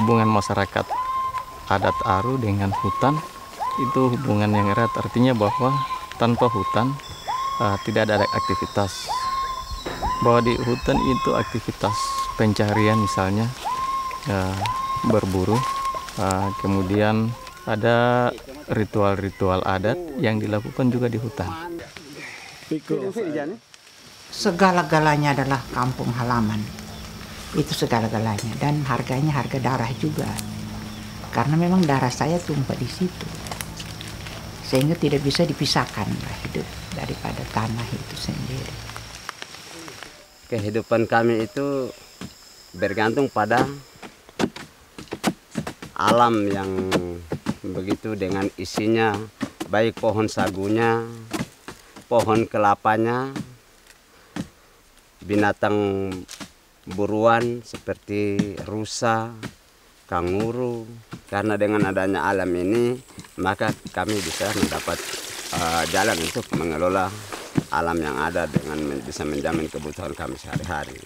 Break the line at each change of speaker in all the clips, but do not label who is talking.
hubungan masyarakat adat Aru dengan hutan itu hubungan yang erat, artinya bahwa tanpa hutan tidak ada aktivitas. Bahwa di hutan itu aktivitas pencarian misalnya berburu, kemudian ada ritual-ritual adat yang dilakukan juga di hutan.
Segala-galanya adalah kampung halaman. Itu segala-galanya, dan harganya harga darah juga. Karena memang darah saya tumpah di situ. Sehingga tidak bisa dipisahkan hidup daripada tanah itu sendiri.
Kehidupan kami itu bergantung pada alam yang begitu dengan isinya, baik pohon sagunya, pohon kelapanya, binatang buruan seperti rusa, kanguru. Karena dengan adanya alam ini, maka kami bisa mendapat jalan untuk mengelola alam yang ada dengan bisa menjamin kebutuhan kami sehari-hari.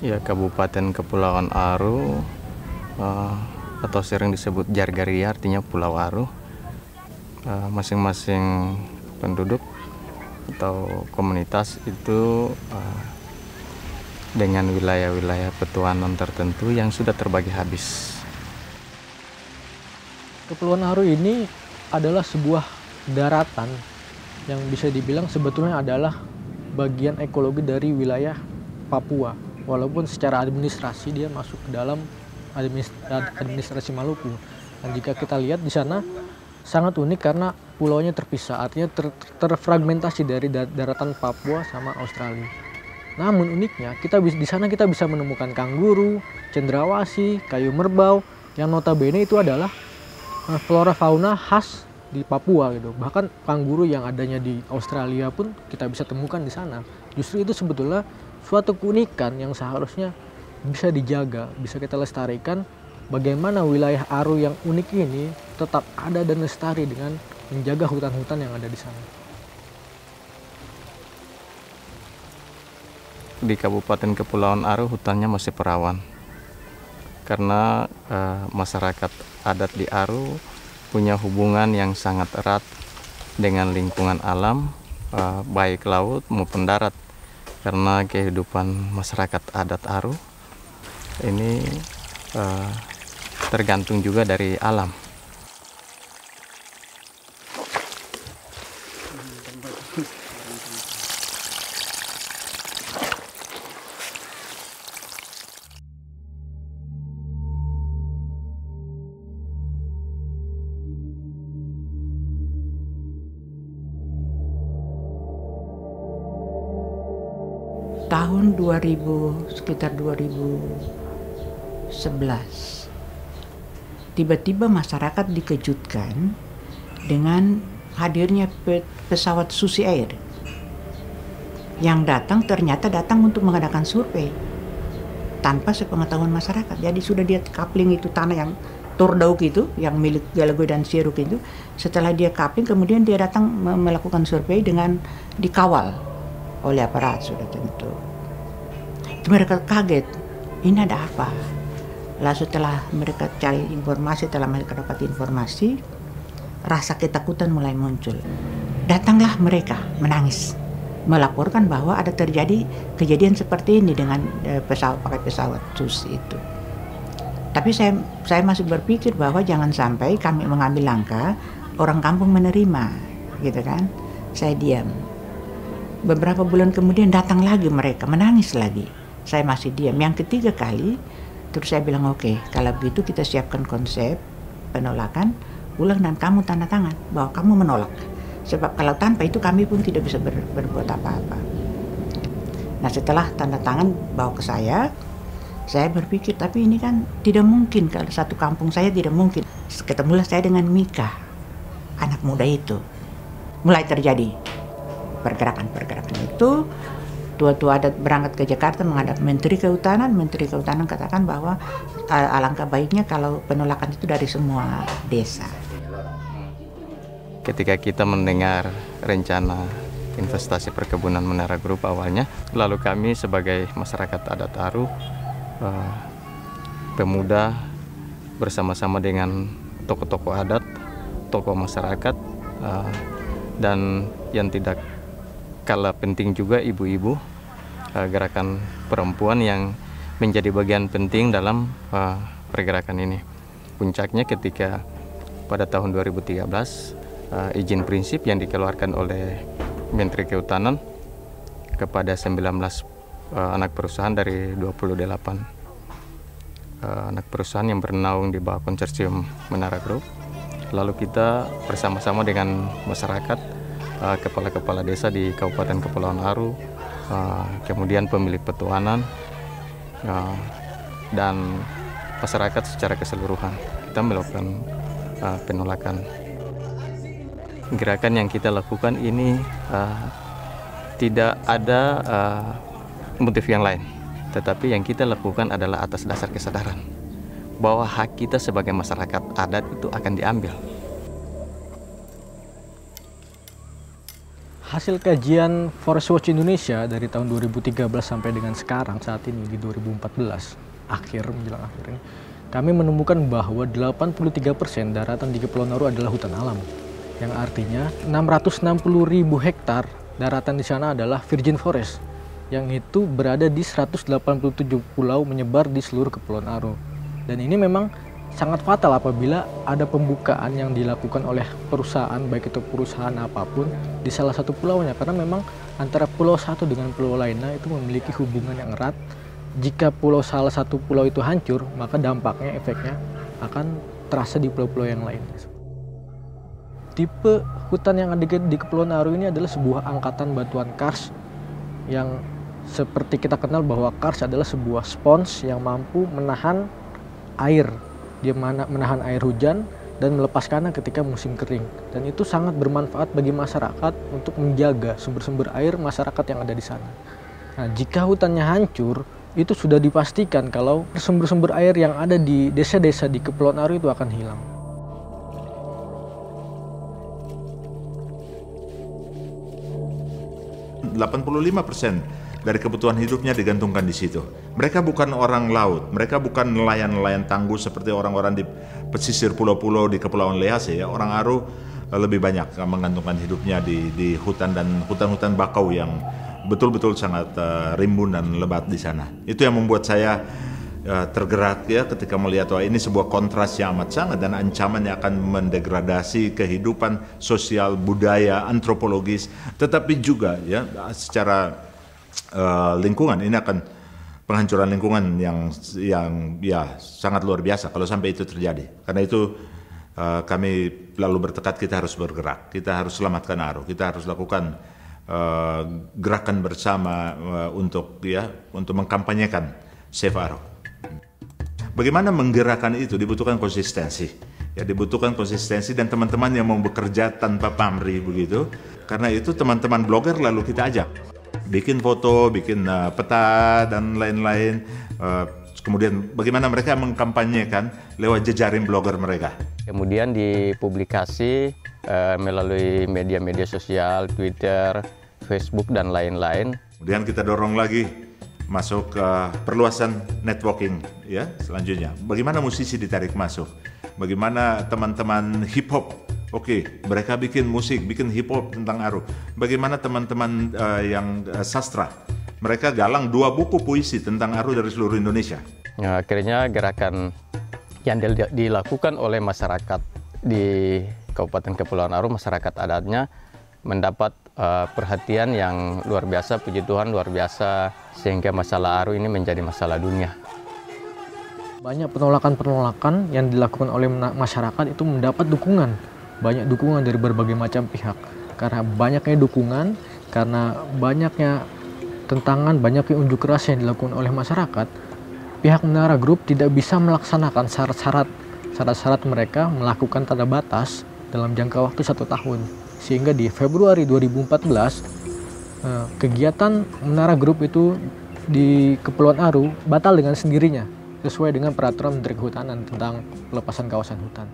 Ya, Kabupaten Kepulauan Aru atau sering disebut Jargaria, artinya Pulau Aru. Masing-masing penduduk atau komunitas itu dengan wilayah-wilayah petuanan tertentu yang sudah terbagi habis.
Kepulauan Aru ini adalah sebuah daratan yang bisa dibilang sebetulnya adalah bagian ekologi dari wilayah Papua. Walaupun secara administrasi dia masuk ke dalam administrasi Maluku. Dan jika kita lihat di sana sangat unik karena pulaunya terpisah, artinya terfragmentasi dari daratan Papua sama Australia. Namun uniknya di sana kita bisa menemukan kanguru, cendrawasih, kayu merbau yang notabene itu adalah flora fauna khas di Papua gitu. Bahkan kanguru yang adanya di Australia pun kita bisa temukan di sana. Justru itu sebetulnya suatu keunikan yang seharusnya bisa dijaga, bisa kita lestarikan. Bagaimana wilayah Aru yang unik ini tetap ada dan lestari dengan menjaga hutan-hutan yang ada di sana.
Di Kabupaten Kepulauan Aru hutannya masih perawan. Karena masyarakat adat di Aru punya hubungan yang sangat erat dengan lingkungan alam, baik laut maupun darat. Karena kehidupan masyarakat adat Aru ini tergantung juga dari alam.
Tahun 2000, sekitar 2011, tiba-tiba masyarakat dikejutkan dengan hadirnya pesawat Susi Air yang ternyata datang untuk mengadakan survei tanpa sepengetahuan masyarakat. Jadi sudah dia coupling itu tanah yang Tordauk itu, yang milik Galagoy dan Siruk itu. Setelah dia coupling, kemudian dia datang melakukan survei dengan dikawal oleh aparat sudah tentu. Itu mereka kaget, ini ada apa? Lalu setelah mereka cari informasi, setelah mereka dapat informasi, rasa ketakutan mulai muncul. Datanglah mereka menangis, melaporkan bahwa ada terjadi kejadian seperti ini dengan pakai pesawat Susi itu. Tapi saya masih berpikir bahwa jangan sampai kami mengambil langkah orang kampung menerima gitu kan. Saya diam. Beberapa bulan kemudian datang lagi mereka, menangis lagi. Saya masih diam. Yang ketiga kali, terus saya bilang oke, kalau begitu kita siapkan konsep penolakan, ulang dan kamu tanda tangan bahwa kamu menolak. Sebab kalau tanpa itu kami pun tidak bisa berbuat apa-apa. Nah setelah tanda tangan bawa ke saya berpikir tapi ini kan tidak mungkin, kalau satu kampung saya tidak mungkin. Ketemulah saya dengan Mika, anak muda itu. Mulai terjadi pergerakan-pergerakan itu. Tua-tua adat berangkat ke Jakarta menghadap Menteri Kehutanan. Menteri Kehutanan katakan bahwa alangkah baiknya kalau penolakan itu dari semua desa.
Ketika kita mendengar rencana investasi perkebunan Menara Group awalnya, lalu kami sebagai masyarakat adat Aru, pemuda bersama-sama dengan tokoh-tokoh adat, tokoh masyarakat, dan yang tidak kalah penting juga ibu-ibu, gerakan perempuan yang menjadi bagian penting dalam pergerakan ini. Puncaknya ketika pada tahun 2013 izin prinsip yang dikeluarkan oleh Menteri Kehutanan kepada 19 anak perusahaan dari 28 anak perusahaan yang bernaung di bawah konsorsium Menara Group. Lalu kita bersama-sama dengan masyarakat, kepala-kepala desa di Kabupaten Kepulauan Aru, kemudian pemilik petuanan, dan masyarakat secara keseluruhan, kita melakukan penolakan. Gerakan yang kita lakukan ini tidak ada motif yang lain, tetapi yang kita lakukan adalah atas dasar kesadaran bahwa hak kita sebagai masyarakat adat itu akan diambil.
Hasil kajian Forest Watch Indonesia dari tahun 2013 sampai dengan sekarang saat ini di 2014 menjelang akhir ini, kami menemukan bahwa 83% daratan di Kepulauan Aru adalah hutan alam, yang artinya 660.000 hektar daratan di sana adalah virgin forest, yang itu berada di 187 pulau menyebar di seluruh Kepulauan Aru. Dan ini memang sangat fatal apabila ada pembukaan yang dilakukan oleh perusahaan, baik itu perusahaan apapun, di salah satu pulaunya, karena memang antara pulau satu dengan pulau lainnya itu memiliki hubungan yang erat. Jika salah satu pulau itu hancur, maka dampaknya, efeknya akan terasa di pulau-pulau yang lain. Tipe hutan yang ada di Kepulauan Aru ini adalah sebuah angkatan batuan kars, yang seperti kita kenal bahwa kars adalah sebuah spons yang mampu menahan air. Dia menahan air hujan dan melepaskannya ketika musim kering. Dan itu sangat bermanfaat bagi masyarakat untuk menjaga sumber-sumber air masyarakat yang ada di sana. Nah, jika hutannya hancur, itu sudah dipastikan kalau sumber-sumber air yang ada di desa-desa di Kepulauan Aru itu akan hilang.
%85 dari kebutuhan hidupnya digantungkan di situ. Mereka bukan orang laut, mereka bukan nelayan-nelayan tangguh seperti orang-orang di pesisir pulau-pulau di Kepulauan Lehase. Ya. Orang Aru lebih banyak menggantungkan hidupnya di hutan dan hutan-hutan bakau yang betul-betul sangat rimbun dan lebat di sana. Itu yang membuat saya tergerak ya ketika melihat wah ini sebuah kontras yang amat sangat dan ancaman yang akan mendegradasi kehidupan sosial, budaya, antropologis, tetapi juga ya secara lingkungan. Ini akan penghancuran lingkungan yang ya sangat luar biasa kalau sampai itu terjadi. Karena itu kami lalu bertekad kita harus bergerak, kita harus selamatkan Aru, kita harus lakukan gerakan bersama untuk mengkampanyekan Save Aru. Bagaimana menggerakkan itu dibutuhkan konsistensi. Ya, dibutuhkan konsistensi dan teman-teman yang mau bekerja tanpa pamrih begitu. Karena itu teman-teman blogger lalu kita ajak bikin foto, bikin peta dan lain-lain. Kemudian bagaimana mereka mengkampanyekan lewat jejaring blogger mereka.
Kemudian dipublikasi melalui media-media sosial, Twitter, Facebook dan lain-lain.
Kemudian kita dorong lagi masuk ke perluasan networking ya selanjutnya. Bagaimana musisi ditarik masuk? Bagaimana teman-teman hip hop? Oke, mereka bikin musik, bikin hip hop tentang Aru. Bagaimana teman-teman yang sastra? Mereka galang 2 buku puisi tentang Aru dari seluruh Indonesia.
Nah, akhirnya gerakan yang dilakukan oleh masyarakat di Kabupaten Kepulauan Aru, masyarakat adatnya mendapat perhatian yang luar biasa, puji Tuhan luar biasa, sehingga masalah Aru ini menjadi masalah dunia.
Banyak penolakan-penolakan yang dilakukan oleh masyarakat itu mendapat dukungan, banyak dukungan dari berbagai macam pihak. Karena banyaknya dukungan, karena banyaknya tentangan, banyaknya unjuk rasa yang dilakukan oleh masyarakat, pihak Menara Group tidak bisa melaksanakan syarat-syarat mereka melakukan tanda batas dalam jangka waktu 1 tahun. Sehingga di Februari 2014, kegiatan Menara Group itu di Kepulauan Aru batal dengan sendirinya, sesuai dengan peraturan Menteri Kehutanan tentang pelepasan kawasan hutan.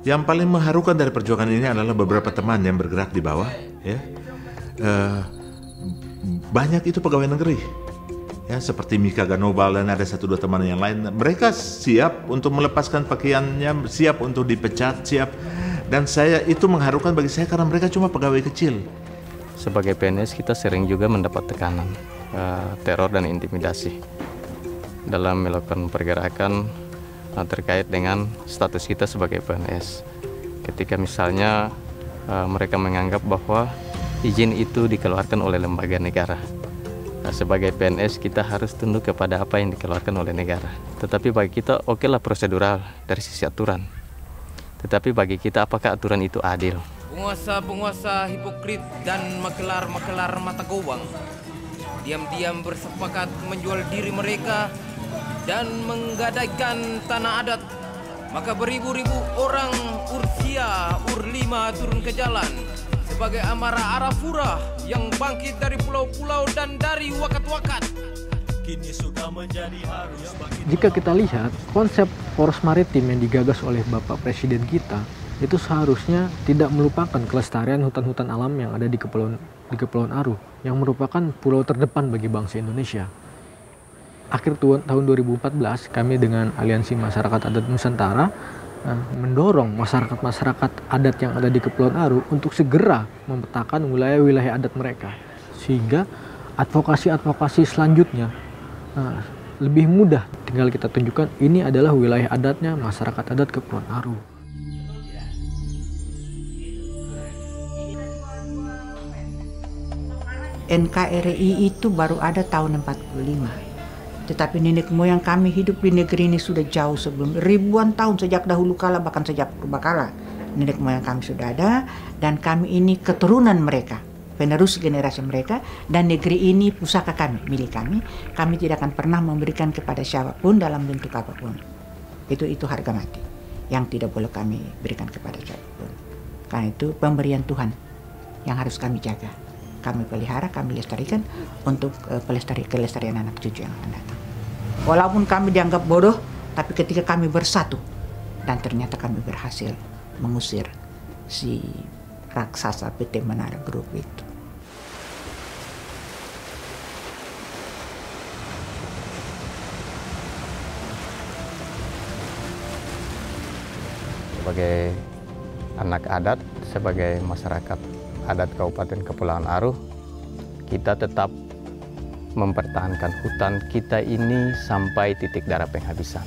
Yang paling mengharukan dari perjuangan ini adalah beberapa teman yang bergerak di bawah, ya. Banyak itu pegawai negeri, ya, seperti Mika Ganobal dan ada 1-2 teman yang lain. Mereka siap untuk melepaskan pakaiannya, siap untuk dipecat, siap. Dan itu mengharukan bagi saya karena mereka cuma pegawai kecil.
Sebagai PNS kita sering juga mendapat tekanan, teror dan intimidasi dalam melakukan pergerakan terkait dengan status kita sebagai PNS. Ketika misalnya mereka menganggap bahwa izin itu dikeluarkan oleh lembaga negara. Sebagai PNS kita harus tunduk kepada apa yang dikeluarkan oleh negara. Tetapi bagi kita okelah prosedural dari sisi aturan. Tetapi bagi kita apakah aturan itu adil?
Penguasa-penguasa hipokrit dan makelar-makelar mata gowang diam-diam bersepakat menjual diri mereka dan menggadaikan tanah adat. Maka beribu-ribu orang Ursia, Urlima turun ke jalan sebagai amarah Arafura yang bangkit dari pulau-pulau dan dari wakat-wakat.
Jika kita lihat konsep poros maritim yang digagas oleh Bapak Presiden kita, itu seharusnya tidak melupakan kelestarian hutan-hutan alam yang ada di Kepulauan Aru, yang merupakan pulau terdepan bagi bangsa Indonesia. Akhir tahun 2014, kami dengan Aliansi Masyarakat Adat Nusantara mendorong masyarakat-masyarakat adat yang ada di Kepulauan Aru untuk segera memetakan wilayah-wilayah adat mereka, sehingga advokasi-advokasi selanjutnya lebih mudah. Tinggal kita tunjukkan ini adalah wilayah adatnya masyarakat adat Kepulauan Aru.
NKRI itu baru ada tahun 45. Tetapi nenek moyang kami hidup di negeri ini sudah jauh sebelum, ribuan tahun sejak dahulu kala, bahkan sejak purbakala. Nenek moyang kami sudah ada dan kami ini keturunan mereka, penerus generasi mereka, dan negeri ini pusaka kami, milik kami. Kami tidak akan pernah memberikan kepada siapapun dalam bentuk apapun. Itu harga mati yang tidak boleh kami berikan kepada siapapun. Karena itu pemberian Tuhan yang harus kami jaga, kami pelihara, kami lestarikan untuk kelestarian anak cucu yang akan datang. Walaupun kami dianggap bodoh, tapi ketika kami bersatu dan ternyata kami berhasil mengusir si raksasa PT Menara Group itu.
Sebagai anak adat, sebagai masyarakat adat Kabupaten Kepulauan Aru, kita tetap mempertahankan hutan kita ini sampai titik darah penghabisan.